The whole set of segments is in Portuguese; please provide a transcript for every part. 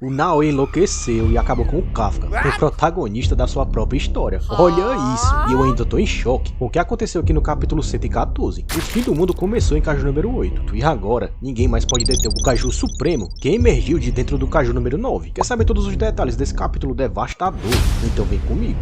O Naoi enlouqueceu e acabou com o Kafka, o protagonista da sua própria história. Olha isso, e eu ainda tô em choque com o que aconteceu aqui no capítulo 114. O fim do mundo começou em Kaiju número 8, e agora ninguém mais pode deter o Kaiju Supremo, que emergiu de dentro do Kaiju número 9. Quer saber todos os detalhes desse capítulo devastador? Então vem comigo.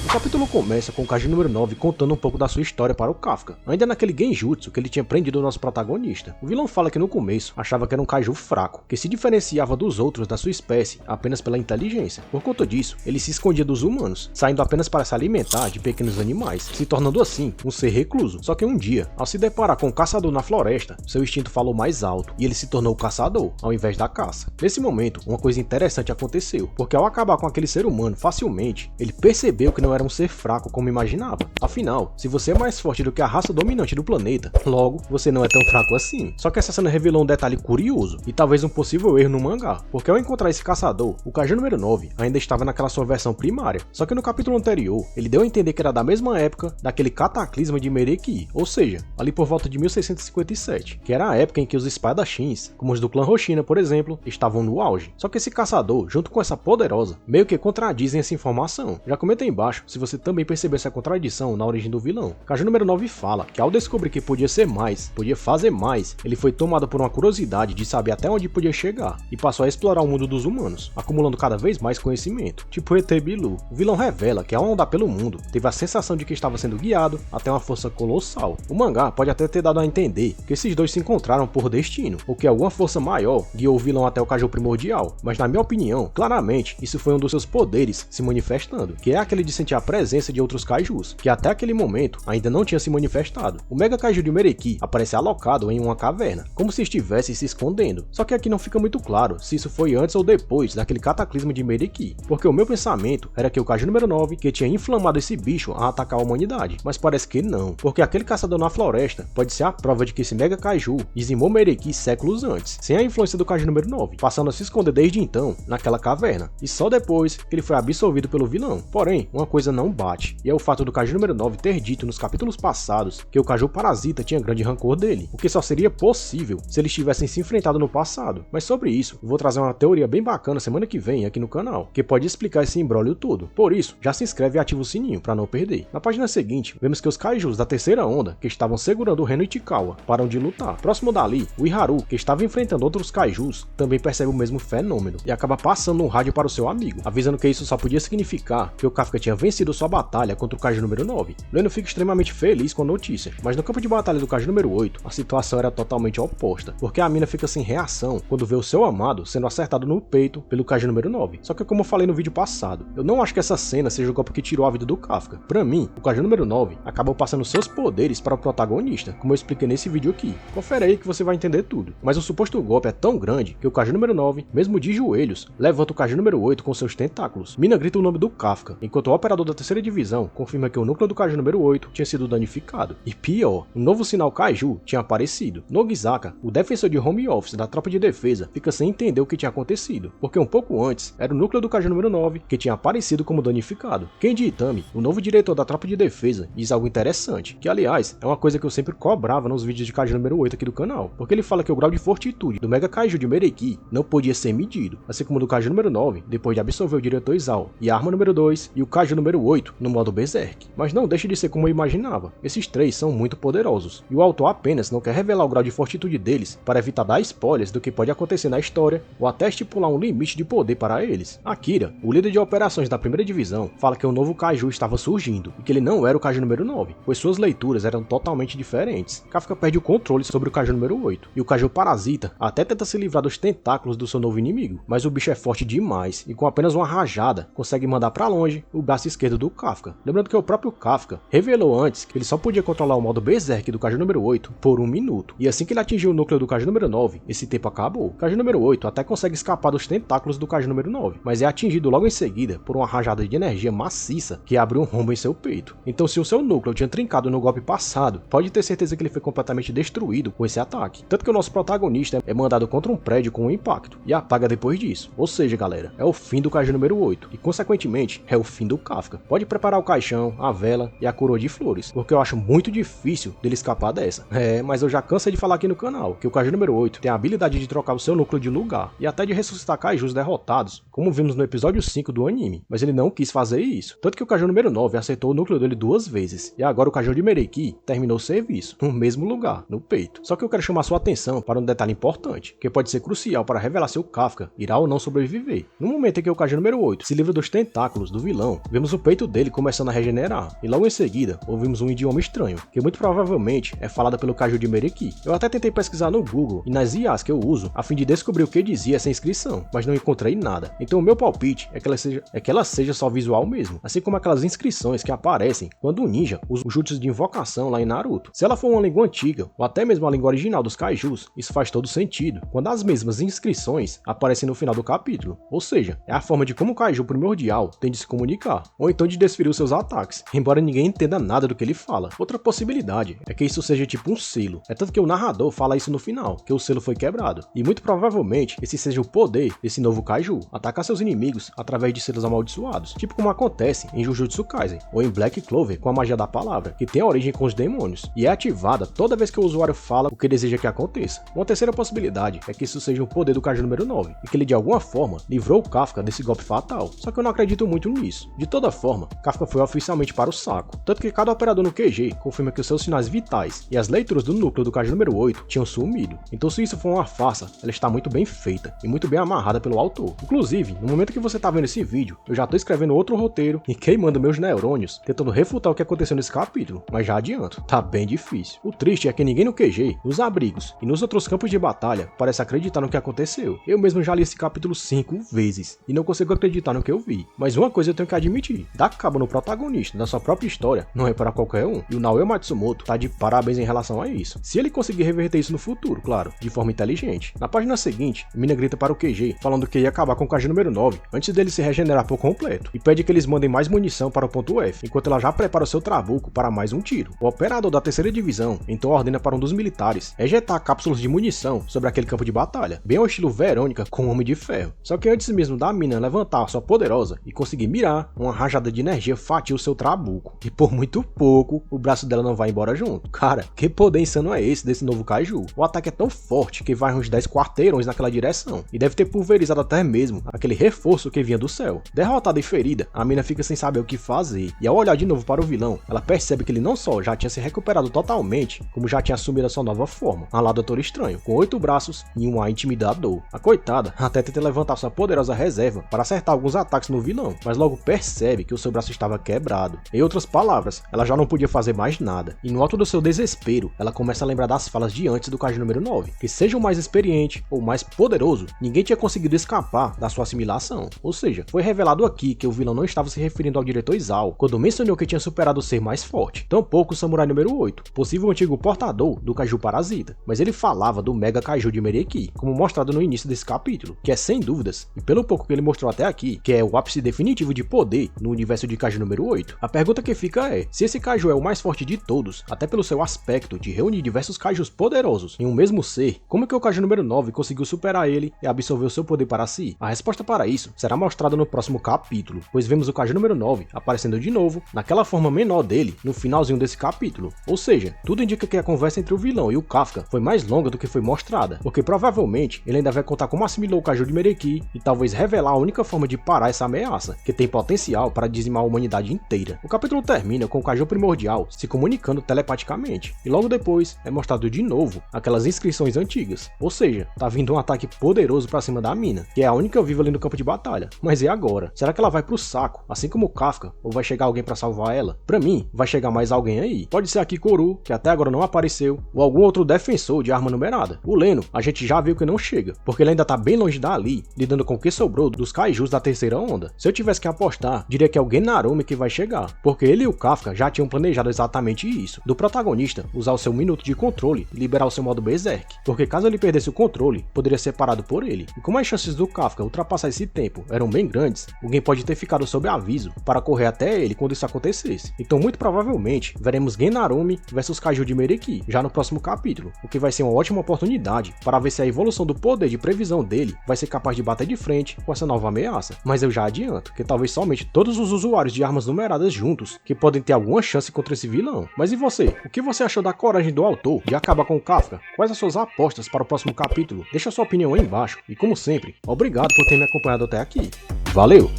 O capítulo começa com o Kaiju número 9 contando um pouco da sua história para o Kafka, ainda naquele genjutsu que ele tinha prendido o nosso protagonista. O vilão fala que no começo achava que era um Kaiju fraco, que se diferenciava dos outros da sua espécie apenas pela inteligência. Por conta disso, ele se escondia dos humanos, saindo apenas para se alimentar de pequenos animais, se tornando assim um ser recluso. Só que um dia, ao se deparar com um caçador na floresta, seu instinto falou mais alto e ele se tornou o caçador, ao invés da caça. Nesse momento, uma coisa interessante aconteceu, porque ao acabar com aquele ser humano facilmente, ele percebeu que não era um ser fraco como imaginava. Afinal, se você é mais forte do que a raça dominante do planeta, logo, você não é tão fraco assim. Só que essa cena revelou um detalhe curioso, e talvez um possível erro no mangá, porque ao encontrar esse caçador, o Kaiju número 9 ainda estava naquela sua versão primária. Só que no capítulo anterior, ele deu a entender que era da mesma época daquele cataclisma de Mereki, ou seja, ali por volta de 1657, que era a época em que os espadachins, como os do clã Roshina, por exemplo, estavam no auge. Só que esse caçador, junto com essa poderosa, meio que contradizem essa informação. Já comenta aí embaixo se você também percebeu essa contradição na origem do vilão. Kaiju número 9 fala que ao descobrir que podia ser mais, podia fazer mais, ele foi tomado por uma curiosidade de saber até onde podia chegar, e passou a explorar o mundo dos humanos, acumulando cada vez mais conhecimento, tipo ET Bilu. O vilão revela que ao andar pelo mundo, teve a sensação de que estava sendo guiado até uma força colossal. O mangá pode até ter dado a entender que esses dois se encontraram por destino, ou que alguma força maior guiou o vilão até o Kaiju primordial, mas na minha opinião, claramente, isso foi um dos seus poderes se manifestando, que é aquele de sentir a presença de outros kaijus, que até aquele momento ainda não tinha se manifestado. O Mega Kaiju de Mereki aparece alocado em uma caverna, como se estivesse se escondendo. Só que aqui não fica muito claro se isso foi antes ou depois daquele cataclisma de Mereki, porque o meu pensamento era que o Kaiju número 9 que tinha inflamado esse bicho a atacar a humanidade, mas parece que não, porque aquele caçador na floresta pode ser a prova de que esse Mega Kaiju dizimou Mereki séculos antes, sem a influência do Kaiju número 9, passando a se esconder desde então naquela caverna, e só depois que ele foi absorvido pelo vilão. Porém, uma coisa não bate, e é o fato do Kaiju número 9 ter dito nos capítulos passados que o Kaiju Parasita tinha grande rancor dele, o que só seria possível se eles tivessem se enfrentado no passado. Mas sobre isso, eu vou trazer uma teoria bem bacana semana que vem aqui no canal, que pode explicar esse imbróglio todo. Por isso, já se inscreve e ativa o sininho para não perder. Na página seguinte, vemos que os Kaijus da terceira onda, que estavam segurando o Reno Ichikawa, param de lutar. Próximo dali, o Iharu, que estava enfrentando outros Kaijus, também percebe o mesmo fenômeno, e acaba passando um rádio para o seu amigo, avisando que isso só podia significar que o Kafka tinha vencido sua batalha contra o Kaiju número 9. Leno fica extremamente feliz com a notícia, mas no campo de batalha do Kaiju número 8, a situação era totalmente oposta, porque a mina fica sem reação quando vê o seu amado sendo acertado no peito pelo Kaiju número 9. Só que como eu falei no vídeo passado, eu não acho que essa cena seja o golpe que tirou a vida do Kafka. Pra mim, o Kaiju número 9 acabou passando seus poderes para o protagonista, como eu expliquei nesse vídeo aqui. Confere aí que você vai entender tudo. Mas o suposto golpe é tão grande que o Kaiju número 9, mesmo de joelhos, levanta o Kaiju número 8 com seus tentáculos. Mina grita o nome do Kafka, enquanto o operador da terceira divisão confirma que o núcleo do Kaiju número 8 tinha sido danificado. E pior, um novo sinal Kaiju tinha aparecido. Nogizaka, o defensor de home office da tropa de defesa, fica sem entender o que tinha acontecido, porque um pouco antes, era o núcleo do Kaiju número 9 que tinha aparecido como danificado. Kenji Itami, o novo diretor da tropa de defesa, diz algo interessante, que aliás, é uma coisa que eu sempre cobrava nos vídeos de Kaiju número 8 aqui do canal, porque ele fala que o grau de fortitude do Mega Kaiju de Mereki não podia ser medido, assim como do Kaiju número 9, depois de absorver o diretor Izao, e a arma número 2 e o Kaiju número 8 no modo Berserk. Mas não deixa de ser como eu imaginava, esses três são muito poderosos, e o autor apenas não quer revelar o grau de fortitude deles para evitar dar spoilers do que pode acontecer na história, ou até estipular um limite de poder para eles. Akira, o líder de operações da primeira divisão, fala que um novo Kaiju estava surgindo, e que ele não era o Kaiju número 9, pois suas leituras eram totalmente diferentes. Kafka perde o controle sobre o Kaiju número 8, e o Kaiju Parasita até tenta se livrar dos tentáculos do seu novo inimigo, mas o bicho é forte demais, e com apenas uma rajada, consegue mandar para longe o braço esquerdo do Kafka. Lembrando que o próprio Kafka revelou antes que ele só podia controlar o modo Berserk do Kaiju número 8 por 1 minuto, e assim que ele atingiu o núcleo do Kaiju número 9, esse tempo acabou. O Kaiju número 8 até consegue escapar dos tentáculos do Kaiju número 9, mas é atingido logo em seguida por uma rajada de energia maciça que abre um rombo em seu peito. Então se o seu núcleo tinha trincado no golpe passado, pode ter certeza que ele foi completamente destruído com esse ataque. Tanto que o nosso protagonista é mandado contra um prédio com um impacto, e apaga depois disso. Ou seja, galera, é o fim do Kaiju número 8, e consequentemente é o fim do Kafka. Kafka pode preparar o caixão, a vela e a coroa de flores, porque eu acho muito difícil dele escapar dessa. Mas eu já cansei de falar aqui no canal que o Kaiju número 8 tem a habilidade de trocar o seu núcleo de lugar e até de ressuscitar Kaijus derrotados, como vimos no episódio 5 do anime, mas ele não quis fazer isso, tanto que o Kaiju número 9 acertou o núcleo dele 2 vezes, e agora o Kaiju de Mereki terminou o serviço, no mesmo lugar, no peito. Só que eu quero chamar sua atenção para um detalhe importante, que pode ser crucial para revelar se o Kafka irá ou não sobreviver. No momento em que o Kaiju número 8 se livra dos tentáculos do vilão, vemos o peito dele começando a regenerar, e logo em seguida ouvimos um idioma estranho, que muito provavelmente é falado pelo Kaiju de Mereki. Eu até tentei pesquisar no Google e nas IAs que eu uso a fim de descobrir o que dizia essa inscrição, mas não encontrei nada. Então o meu palpite é que ela seja só visual mesmo, assim como aquelas inscrições que aparecem quando um ninja usa o jutsu de invocação lá em Naruto. Se ela for uma língua antiga, ou até mesmo a língua original dos kaijus, isso faz todo sentido, quando as mesmas inscrições aparecem no final do capítulo, ou seja, é a forma de como o kaiju primordial tem de se comunicar, ou então de desferir os seus ataques, embora ninguém entenda nada do que ele fala. Outra possibilidade é que isso seja tipo um selo, é tanto que o narrador fala isso no final, que o selo foi quebrado, e muito provavelmente esse seja o poder desse novo kaiju, atacar seus inimigos através de selos amaldiçoados, tipo como acontece em Jujutsu Kaisen, ou em Black Clover com a magia da palavra, que tem a origem com os demônios, e é ativada toda vez que o usuário fala o que deseja que aconteça. Uma terceira possibilidade é que isso seja o poder do Kaiju número 9, e que ele de alguma forma livrou o Kafka desse golpe fatal, só que eu não acredito muito nisso. De toda forma, Kafka foi oficialmente para o saco, tanto que cada operador no QG confirma que os seus sinais vitais e as leituras do núcleo do Kaiju número 8 tinham sumido. Então se isso for uma farsa, ela está muito bem feita e muito bem amarrada pelo autor. Inclusive, no momento que você está vendo esse vídeo, eu já estou escrevendo outro roteiro e queimando meus neurônios, tentando refutar o que aconteceu nesse capítulo, mas já adianto, tá bem difícil. O triste é que ninguém no QG, nos abrigos e nos outros campos de batalha parece acreditar no que aconteceu. Eu mesmo já li esse capítulo 5 vezes e não consigo acreditar no que eu vi. Mas uma coisa eu tenho que admitir, dar cabo no protagonista da sua própria história não é para qualquer um, e o Naoya Matsumoto tá de parabéns em relação a isso. Se ele conseguir reverter isso no futuro, claro, de forma inteligente. Na página seguinte, a mina grita para o QG, falando que ia acabar com o Kaiju número 9 antes dele se regenerar por completo, e pede que eles mandem mais munição para o ponto F, enquanto ela já prepara o seu trabuco para mais um tiro. O operador da terceira divisão então ordena para um dos militares ejetar cápsulas de munição sobre aquele campo de batalha, bem ao estilo Verônica com o Homem de Ferro. Só que antes mesmo da mina levantar a sua poderosa e conseguir mirar, uma rajada de energia fatia o seu trabuco, e por muito pouco o braço dela não vai embora junto. Cara, que poder insano é esse desse novo Kaiju? O ataque é tão forte que vai uns 10 quarteirões naquela direção, e deve ter pulverizado até mesmo aquele reforço que vinha do céu. Derrotada e ferida, a mina fica sem saber o que fazer, e ao olhar de novo para o vilão, ela percebe que ele não só já tinha se recuperado totalmente, como já tinha assumido a sua nova forma, a lá Doutor Estranho, com 8 braços e um ar intimidador. A coitada até tenta levantar sua poderosa reserva para acertar alguns ataques no vilão, mas logo percebe que o seu braço estava quebrado. Em outras palavras, ela já não podia fazer mais nada, e no alto do seu desespero, ela começa a lembrar das falas de antes do Kaiju número 9, que seja o mais experiente ou mais poderoso, ninguém tinha conseguido escapar da sua assimilação. Ou seja, foi revelado aqui que o vilão não estava se referindo ao diretor Isao quando mencionou que tinha superado o ser mais forte, tampouco o samurai número 8, possível antigo portador do Kaiju Parasita, mas ele falava do Mega Kaiju de Mereki, como mostrado no início desse capítulo, que é sem dúvidas, e pelo pouco que ele mostrou até aqui, que é o ápice definitivo de poder no universo de Kaiju número 8. A pergunta que fica é, se esse Kaiju é o mais forte de todos, até pelo seu aspecto de reunir diversos Kaijus poderosos em um mesmo ser, como que o Kaiju número 9 conseguiu superar ele e absorver o seu poder para si? A resposta para isso será mostrada no próximo capítulo, pois vemos o Kaiju número 9 aparecendo de novo, naquela forma menor dele, no finalzinho desse capítulo. Ou seja, tudo indica que a conversa entre o vilão e o Kafka foi mais longa do que foi mostrada, porque provavelmente ele ainda vai contar como assimilou o Kaiju de Mereki e talvez revelar a única forma de parar essa ameaça, que tem potencial para dizimar a humanidade inteira. O capítulo termina com o Kaiju primordial se comunicando telepaticamente, e logo depois é mostrado de novo aquelas inscrições antigas, ou seja, tá vindo um ataque poderoso pra cima da mina, que é a única viva ali no campo de batalha. Mas e agora? Será que ela vai pro saco, assim como o Kafka, ou vai chegar alguém pra salvar ela? Pra mim, vai chegar mais alguém aí. Pode ser a Kikoru, que até agora não apareceu, ou algum outro defensor de arma numerada. O Leno, a gente já viu que não chega, porque ele ainda tá bem longe dali, lidando com o que sobrou dos kaijus da terceira onda. Se eu tivesse que apostar, diria que é o Gennarume que vai chegar, porque ele e o Kafka já tinham planejado exatamente isso, do protagonista usar o seu minuto de controle e liberar o seu modo Berserk, porque caso ele perdesse o controle, poderia ser parado por ele. E como as chances do Kafka ultrapassar esse tempo eram bem grandes, alguém pode ter ficado sob aviso para correr até ele quando isso acontecesse. Então muito provavelmente veremos Gennarume versus Kaiju de Mereki já no próximo capítulo, o que vai ser uma ótima oportunidade para ver se a evolução do poder de previsão dele vai ser capaz de bater de frente com essa nova ameaça. Mas eu já adianto que talvez somente todos os usuários de armas numeradas juntos, que podem ter alguma chance contra esse vilão. Mas e você? O que você achou da coragem do autor de acabar com o Kafka? Quais as suas apostas para o próximo capítulo? Deixa sua opinião aí embaixo. E como sempre, obrigado por ter me acompanhado até aqui. Valeu!